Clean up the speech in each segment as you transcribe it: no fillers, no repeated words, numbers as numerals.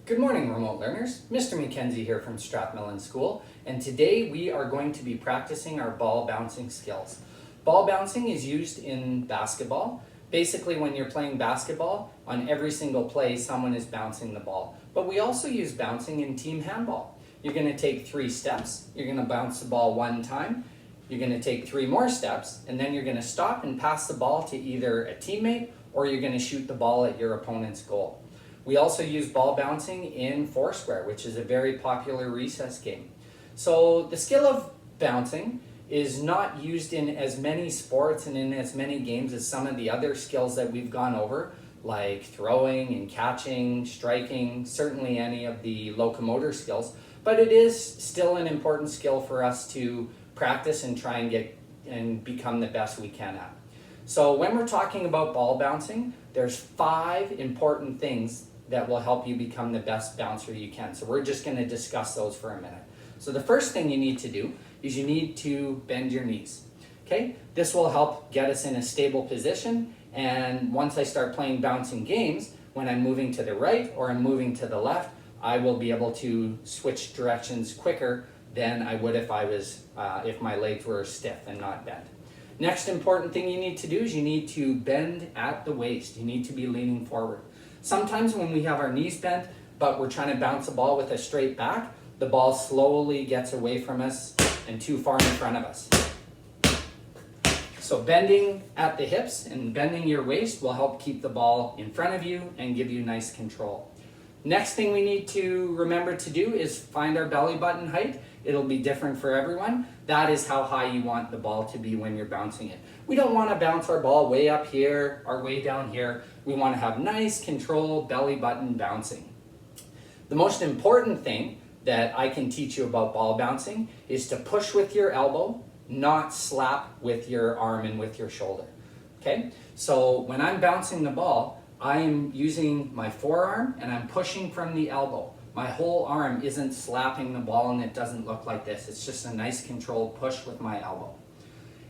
Good morning, remote learners. Mr. McKenzie here from Strathmillan School, and today we are going to be practicing our ball bouncing skills. Ball bouncing is used in basketball. Basically, when you're playing basketball, on every single play, someone is bouncing the ball. But we also use bouncing in team handball. You're going to take 3 steps. You're going to bounce the ball 1 time. You're going to take 3 more steps, and then you're going to stop and pass the ball to either a teammate or you're going to shoot the ball at your opponent's goal. We also use ball bouncing in Foursquare, which is a very popular recess game. So the skill of bouncing is not used in as many sports and in as many games as some of the other skills that we've gone over, like throwing and catching, striking, certainly any of the locomotor skills, but it is still an important skill for us to practice and try and get and become the best we can at. So when we're talking about ball bouncing, there's 5 important things that will help you become the best bouncer you can. So we're just going to discuss those for a minute. So the first thing you need to do is you need to bend your knees. Okay? This will help get us in a stable position, and once I start playing bouncing games, when I'm moving to the right or I'm moving to the left, I will be able to switch directions quicker than I would if if my legs were stiff and not bent. Next important thing you need to do is you need to bend at the waist. You need to be leaning forward. Sometimes when we have our knees bent, but we're trying to bounce a ball with a straight back, the ball slowly gets away from us and too far in front of us. So bending at the hips and bending your waist will help keep the ball in front of you and give you nice control. Next thing we need to remember to do is find our belly button height. It'll be different for everyone. That is how high you want the ball to be when you're bouncing it. We don't want to bounce our ball way up here or way down here. We want to have nice, controlled belly button bouncing. The most important thing that I can teach you about ball bouncing is to push with your elbow, not slap with your arm and with your shoulder. Okay? So when I'm bouncing the ball, I am using my forearm and I'm pushing from the elbow. My whole arm isn't slapping the ball and it doesn't look like this. It's just a nice controlled push with my elbow.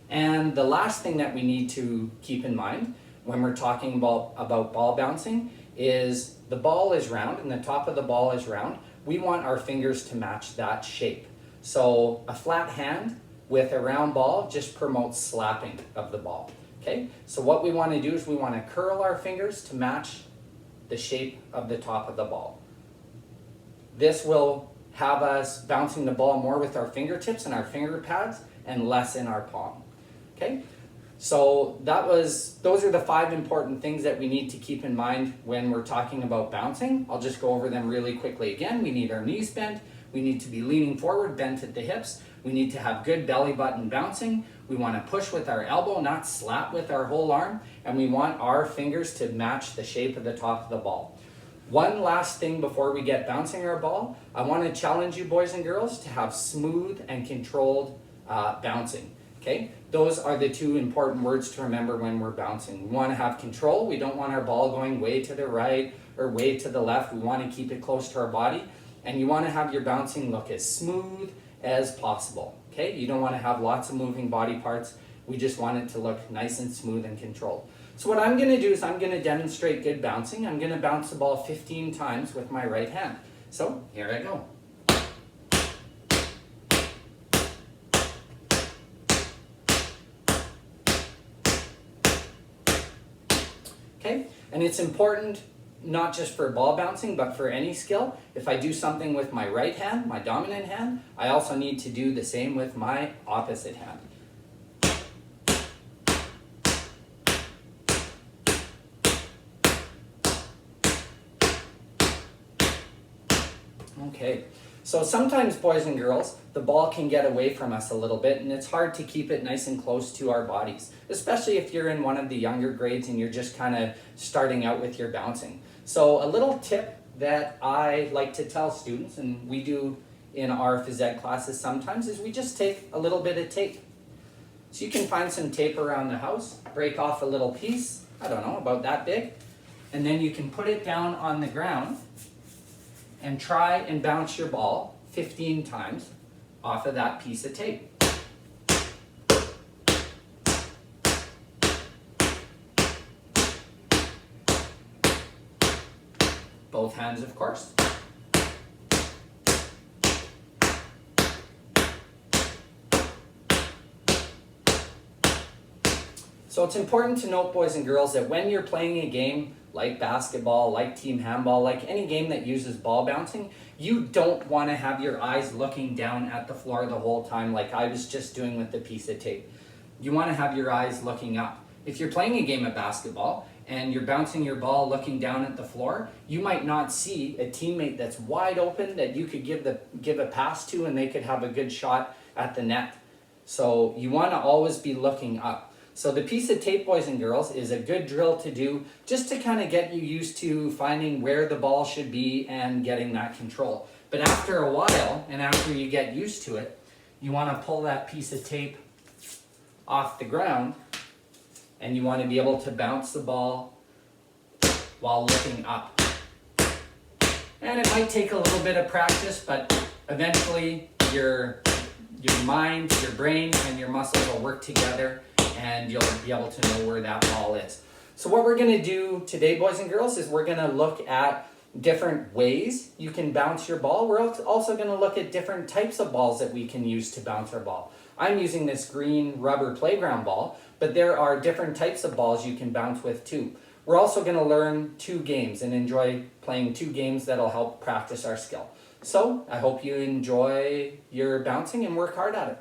And the last thing that we need to keep in mind when we're talking about ball bouncing is the ball is round and the top of the ball is round. We want our fingers to match that shape. So a flat hand with a round ball just promotes slapping of the ball. Okay? So what we want to do is we want to curl our fingers to match the shape of the top of the ball. This will have us bouncing the ball more with our fingertips and our finger pads and less in our palm. Okay? So those are the 5 important things that we need to keep in mind when we're talking about bouncing. I'll just go over them really quickly again. We need our knees bent. We need to be leaning forward, bent at the hips. We need to have good belly button bouncing. We want to push with our elbow, not slap with our whole arm. And we want our fingers to match the shape of the top of the ball. One last thing before we get bouncing our ball, I want to challenge you boys and girls to have smooth and controlled bouncing. Okay? Those are the 2 important words to remember when we're bouncing. We want to have control. We don't want our ball going way to the right or way to the left. We want to keep it close to our body. And you want to have your bouncing look as smooth as possible. Okay? You don't want to have lots of moving body parts. We just want it to look nice and smooth and controlled. So what I'm going to do is I'm going to demonstrate good bouncing. I'm going to bounce the ball 15 times with my right hand. So here I go. Okay, and it's important not just for ball bouncing, but for any skill. If I do something with my right hand, my dominant hand, I also need to do the same with my opposite hand. Okay, so sometimes, boys and girls, the ball can get away from us a little bit and it's hard to keep it nice and close to our bodies, especially if you're in one of the younger grades and you're just kind of starting out with your bouncing. So a little tip that I like to tell students, and we do in our phys ed classes sometimes, is we just take a little bit of tape. So you can find some tape around the house, break off a little piece, I don't know, about that big, and then you can put it down on the ground and try and bounce your ball 15 times off of that piece of tape. Both hands, of course. So it's important to note, boys and girls, that when you're playing a game like basketball, like team handball, like any game that uses ball bouncing, you don't want to have your eyes looking down at the floor the whole time like I was just doing with the piece of tape. You want to have your eyes looking up. If you're playing a game of basketball and you're bouncing your ball looking down at the floor, you might not see a teammate that's wide open that you could give a pass to and they could have a good shot at the net. So you want to always be looking up. So the piece of tape, boys and girls, is a good drill to do just to kind of get you used to finding where the ball should be and getting that control. But after a while, and after you get used to it, you want to pull that piece of tape off the ground and you want to be able to bounce the ball while looking up. And it might take a little bit of practice, but eventually your mind, your brain, and your muscles will work together and you'll be able to know where that ball is. So what we're going to do today, boys and girls, is we're going to look at different ways you can bounce your ball. We're also going to look at different types of balls that we can use to bounce our ball. I'm using this green rubber playground ball, but there are different types of balls you can bounce with too. We're also going to learn 2 games and enjoy playing 2 games that'll help practice our skill. So I hope you enjoy your bouncing and work hard at it.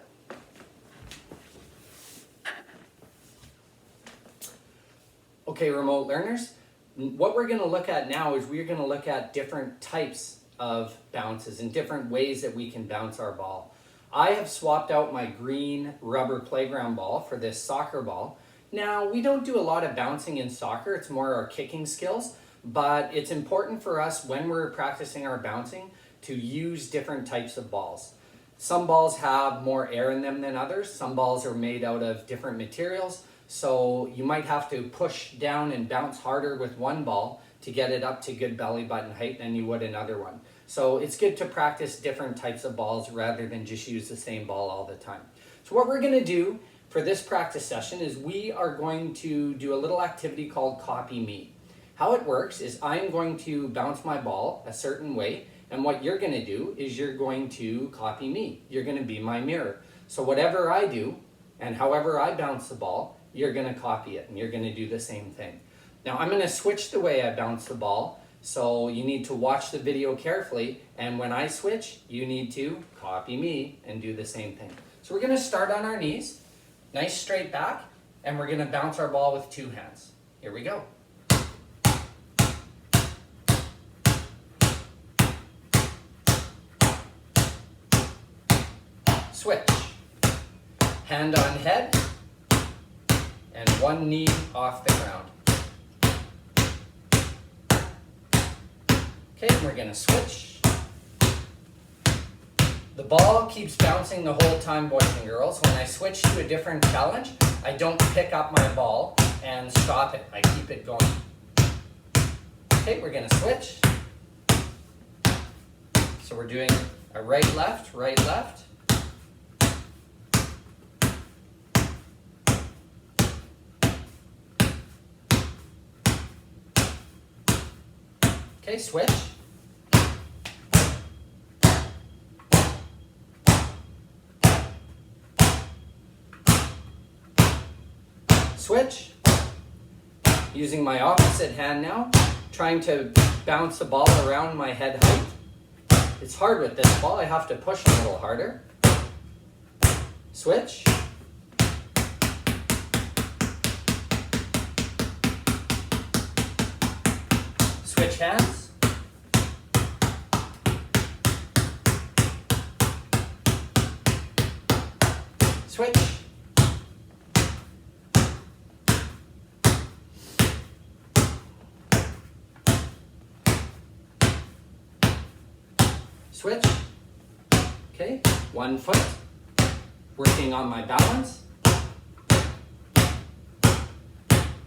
Okay, remote learners, what we're going to look at now is we're going to look at different types of bounces and different ways that we can bounce our ball. I have swapped out my green rubber playground ball for this soccer ball. Now, we don't do a lot of bouncing in soccer, it's more our kicking skills, but it's important for us when we're practicing our bouncing to use different types of balls. Some balls have more air in them than others. Some balls are made out of different materials. So you might have to push down and bounce harder with one ball to get it up to good belly button height than you would another one. So it's good to practice different types of balls rather than just use the same ball all the time. So what we're going to do for this practice session is we are going to do a little activity called Copy Me. How it works is I'm going to bounce my ball a certain way, and what you're going to do is you're going to copy me. You're going to be my mirror. So whatever I do and however I bounce the ball, you're going to copy it and you're going to do the same thing. Now I'm going to switch the way I bounce the ball, so you need to watch the video carefully, and when I switch, you need to copy me and do the same thing. So we're going to start on our knees, nice straight back, and we're going to bounce our ball with 2 hands. Here we go. Switch. Hand on head, and 1 knee off the ground. Okay, and we're going to switch. The ball keeps bouncing the whole time, boys and girls. When I switch to a different challenge, I don't pick up my ball and stop it. I keep it going. Okay, we're going to switch. So we're doing a right, left, right, left. Okay, switch. Switch. Using my opposite hand now, trying to bounce the ball around my head height. It's hard with this ball, I have to push a little harder. Switch. Switch hands. Switch. Switch. Okay, 1 foot. Working on my balance.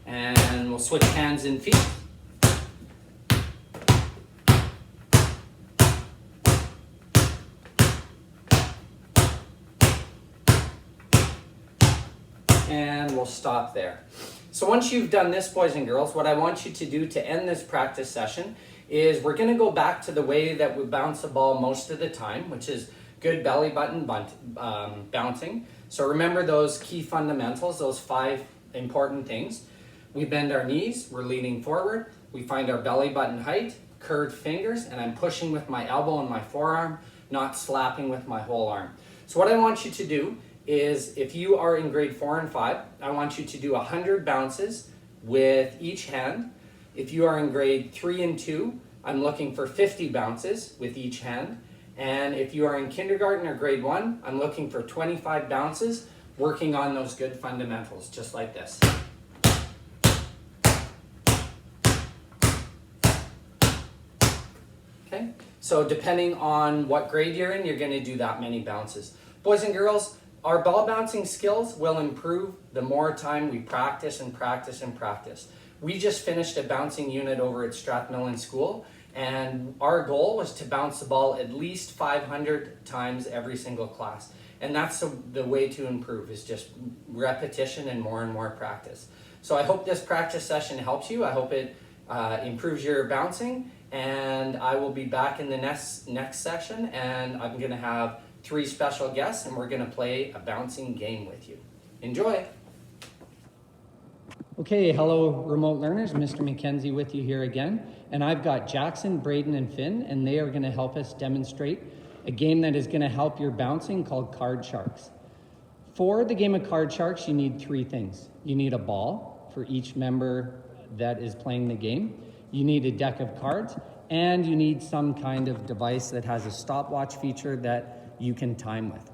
And we'll switch hands and feet. And we'll stop there. So once you've done this, boys and girls, what I want you to do to end this practice session is we're going to go back to the way that we bounce the ball most of the time, which is good belly button bouncing. So remember those key fundamentals, those 5 important things. We bend our knees, we're leaning forward, we find our belly button height, curved fingers, and I'm pushing with my elbow and my forearm, not slapping with my whole arm. So what I want you to do is, if you are in grade 4 and 5, I want you to do 100 bounces with each hand. If you are in grade 3 and 2, I'm looking for 50 bounces with each hand. And if you are in kindergarten or grade 1, I'm looking for 25 bounces, working on those good fundamentals, just like this. Okay, so depending on what grade you're in, you're going to do that many bounces. Boys and girls, our ball bouncing skills will improve the more time we practice and practice and practice. We just finished a bouncing unit over at Strathmillan School, and our goal was to bounce the ball at least 500 times every single class. And that's the way to improve, is just repetition and more practice. So I hope this practice session helps you. I hope it improves your bouncing, and I will be back in the next session, and I'm going to have 3 special guests, and we're going to play a bouncing game with you. Enjoy! Okay, hello remote learners, Mr. McKenzie with you here again, and I've got Jackson, Braden, and Finn, and they are going to help us demonstrate a game that is going to help your bouncing called Card Sharks. For the game of Card Sharks, you need 3 things. You need a ball for each member that is playing the game. You need a deck of cards, and you need some kind of device that has a stopwatch feature that you can time with.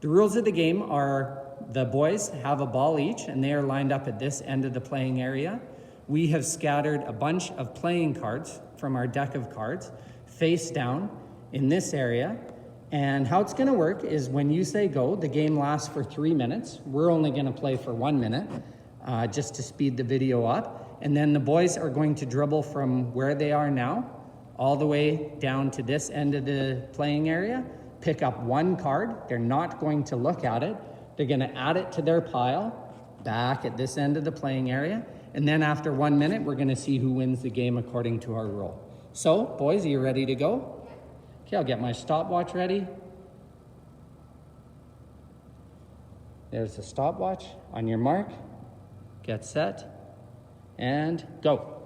The rules of the game are the boys have a ball each, and they are lined up at this end of the playing area. We have scattered a bunch of playing cards from our deck of cards face down in this area. And how it's going to work is when you say go, the game lasts for 3 minutes. We're only going to play for 1 minute just to speed the video up. And then the boys are going to dribble from where they are now all the way down to this end of the playing area, pick up 1 card. They're not going to look at it. They're going to add it to their pile back at this end of the playing area. And then after 1 minute, we're going to see who wins the game according to our rule. So, boys, are you ready to go? Okay, I'll get my stopwatch ready. There's the stopwatch. On your mark, get set, and go.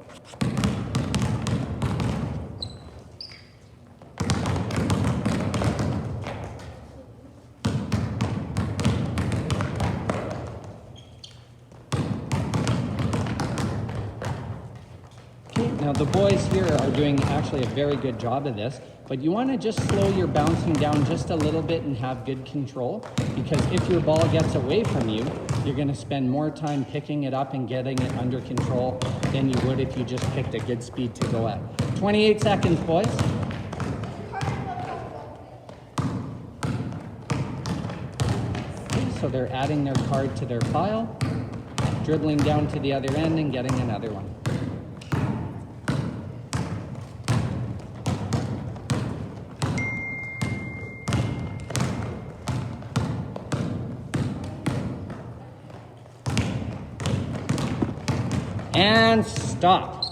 Now the boys here are doing actually a very good job of this, but you want to just slow your bouncing down just a little bit and have good control, because if your ball gets away from you, you're going to spend more time picking it up and getting it under control than you would if you just picked a good speed to go at. 28 seconds, boys. Okay, so they're adding their card to their pile, dribbling down to the other end and getting another one. And stop.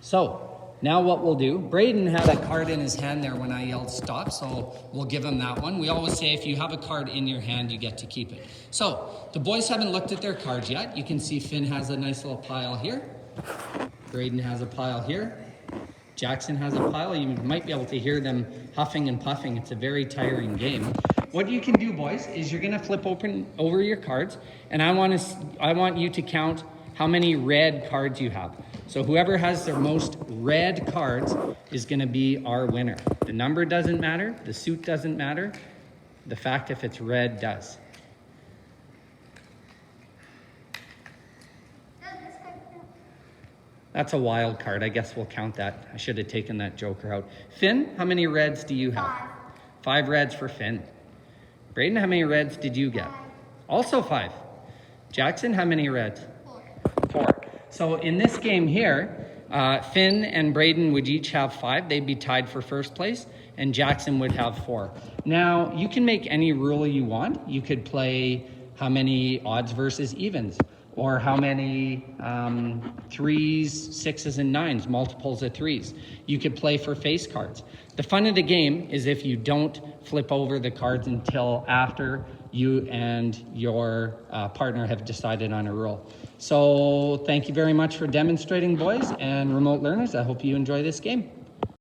So now what we'll do, Braden had a card in his hand there when I yelled stop, so we'll give him that one. We always say if you have a card in your hand, you get to keep it. So the boys haven't looked at their cards yet. You can see Finn has a nice little pile here. Braden has a pile here. Jackson has a pile. You might be able to hear them huffing and puffing. It's a very tiring game. What you can do, boys, is you're gonna flip over your cards, and I want you to count how many red cards you have. So whoever has their most red cards is going to be our winner. The number doesn't matter. The suit doesn't matter. The fact if it's red does. That's a wild card. I guess we'll count that. I should have taken that joker out. Finn, how many reds do you have? 5 reds for Finn. Braden, how many reds did you get? Also 5. Jackson, how many reds? 4. So in this game here, Finn and Braden would each have 5. They'd be tied for first place, and Jackson would have 4. Now, you can make any rule you want. You could play how many odds versus evens, or how many 3s, 6s, and 9s, multiples of 3s. You could play for face cards. The fun of the game is if you don't flip over the cards until after you and your partner have decided on a rule. So thank you very much for demonstrating, boys and remote learners. I hope you enjoy this game.